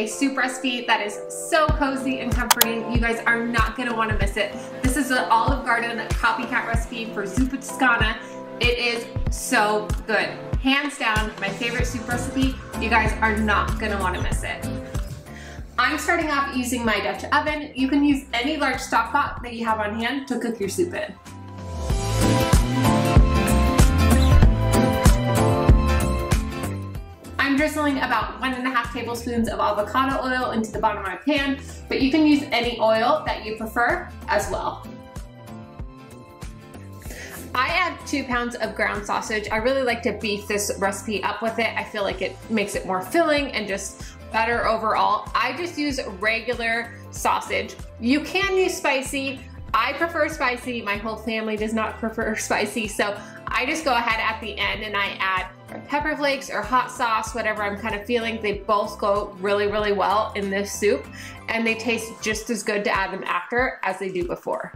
a soup recipe that is so cozy and comforting. You guys are not gonna wanna miss it. This is an Olive Garden CopyCat recipe for Zuppa Toscana. It is so good. Hands down, my favorite soup recipe. You guys are not gonna wanna miss it. I'm starting off using my Dutch oven. You can use any large stock pot that you have on hand to cook your soup in. I'm drizzling about 1.5 tablespoons of avocado oil into the bottom of my pan, but you can use any oil that you prefer as well. I add 2 pounds of ground sausage. I really like to beef this recipe up with it. I feel like it makes it more filling and just better overall. I just use regular sausage. You can use spicy. I prefer spicy. My whole family does not prefer spicy, so I just go ahead at the end and I add pepper flakes or hot sauce, whatever I'm kind of feeling. They both go really, really well in this soup, and they taste just as good to add them after as they do before.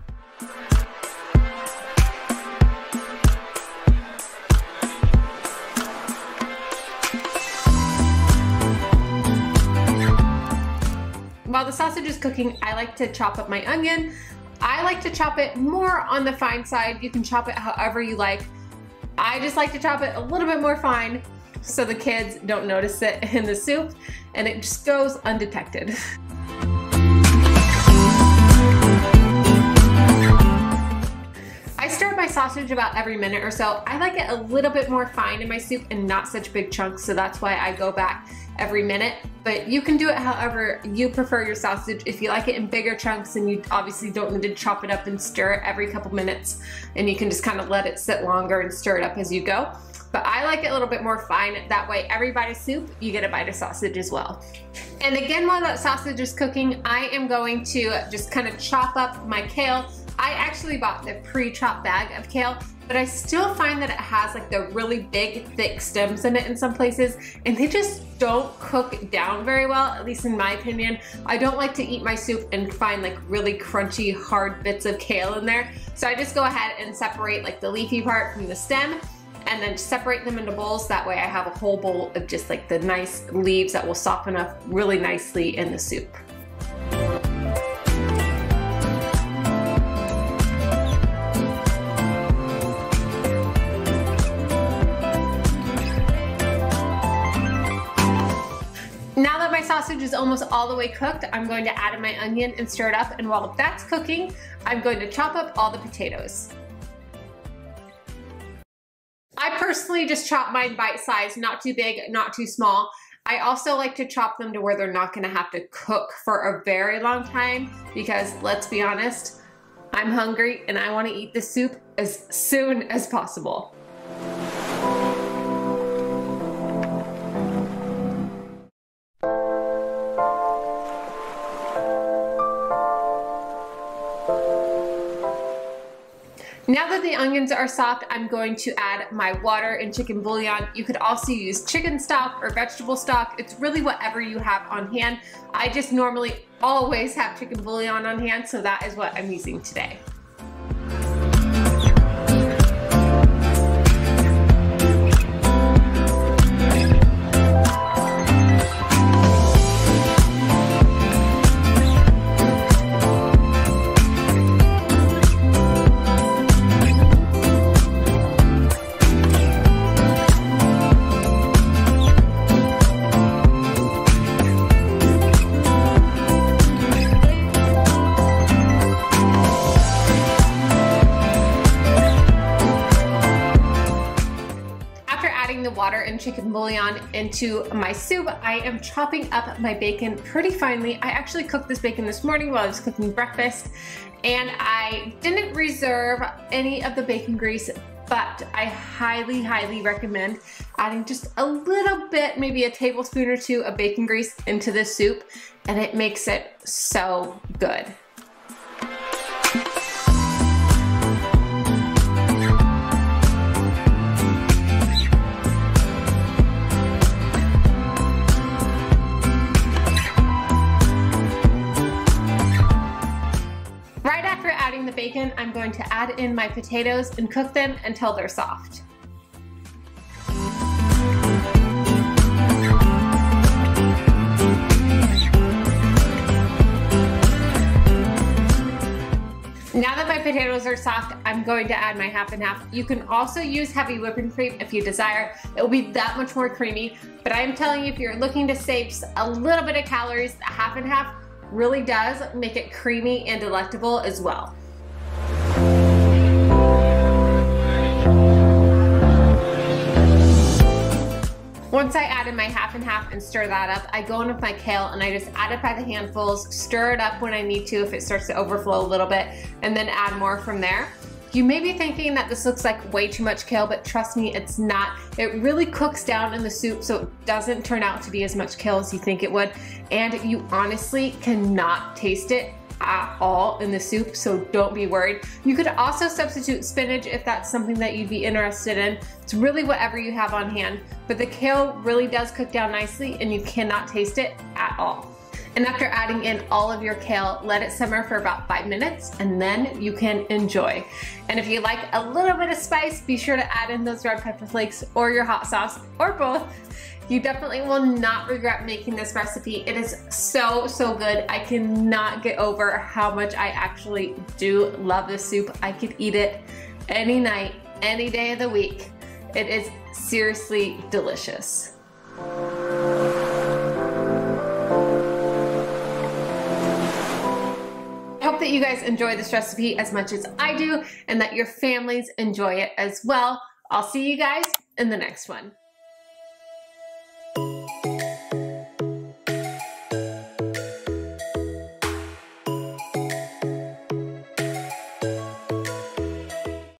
While the sausage is cooking, I like to chop up my onion. I like to chop it more on the fine side. You can chop it however you like. I just like to chop it a little bit more fine so the kids don't notice it in the soup and it just goes undetected. I stir my sausage about every minute or so. I like it a little bit more fine in my soup and not such big chunks, so that's why I go back every minute. But you can do it however you prefer your sausage. If you like it in bigger chunks, and you obviously don't need to chop it up and stir it every couple minutes, and you can just kind of let it sit longer and stir it up as you go. But I like it a little bit more fine. That way every bite of soup, you get a bite of sausage as well. And again, while that sausage is cooking, I am going to just kind of chop up my kale. I actually bought the pre-chopped bag of kale, but I still find that it has like the really big, thick stems in it in some places, and they just don't cook down very well, at least in my opinion. I don't like to eat my soup and find like really crunchy, hard bits of kale in there. So I just go ahead and separate like the leafy part from the stem, and then separate them into bowls. That way I have a whole bowl of just like the nice leaves that will soften up really nicely in the soup. Now that my sausage is almost all the way cooked, I'm going to add in my onion and stir it up, and while that's cooking, I'm going to chop up all the potatoes. I personally just chop mine bite-sized, not too big, not too small. I also like to chop them to where they're not gonna have to cook for a very long time, because let's be honest, I'm hungry and I wanna eat this soup as soon as possible. Now that the onions are soft, I'm going to add my water and chicken bouillon. You could also use chicken stock or vegetable stock. It's really whatever you have on hand. I just normally always have chicken bouillon on hand, so that is what I'm using today. The water and chicken bouillon into my soup, I am chopping up my bacon pretty finely. I actually cooked this bacon this morning while I was cooking breakfast, and I didn't reserve any of the bacon grease, but I highly, highly recommend adding just a little bit, maybe a tablespoon or two of bacon grease into this soup, and it makes it so good. The bacon, I'm going to add in my potatoes and cook them until they're soft. Now that my potatoes are soft, I'm going to add my half and half. You can also use heavy whipping cream if you desire. It will be that much more creamy, but I'm telling you, if you're looking to save a little bit of calories, the half and half really does make it creamy and delectable as well. Once I added my half and half and stir that up, I go in with my kale and I just add it by the handfuls, stir it up when I need to if it starts to overflow a little bit, and then add more from there. You may be thinking that this looks like way too much kale, but trust me, it's not. It really cooks down in the soup, so it doesn't turn out to be as much kale as you think it would, and you honestly cannot taste it at all in the soup, so don't be worried. You could also substitute spinach if that's something that you'd be interested in. It's really whatever you have on hand, but the kale really does cook down nicely and you cannot taste it at all. And after adding in all of your kale, let it simmer for about 5 minutes and then you can enjoy. And if you like a little bit of spice, be sure to add in those red pepper flakes or your hot sauce or both. You definitely will not regret making this recipe. It is so, so good. I cannot get over how much I actually do love this soup. I could eat it any night, any day of the week. It is seriously delicious. I hope that you guys enjoy this recipe as much as I do and that your families enjoy it as well. I'll see you guys in the next one.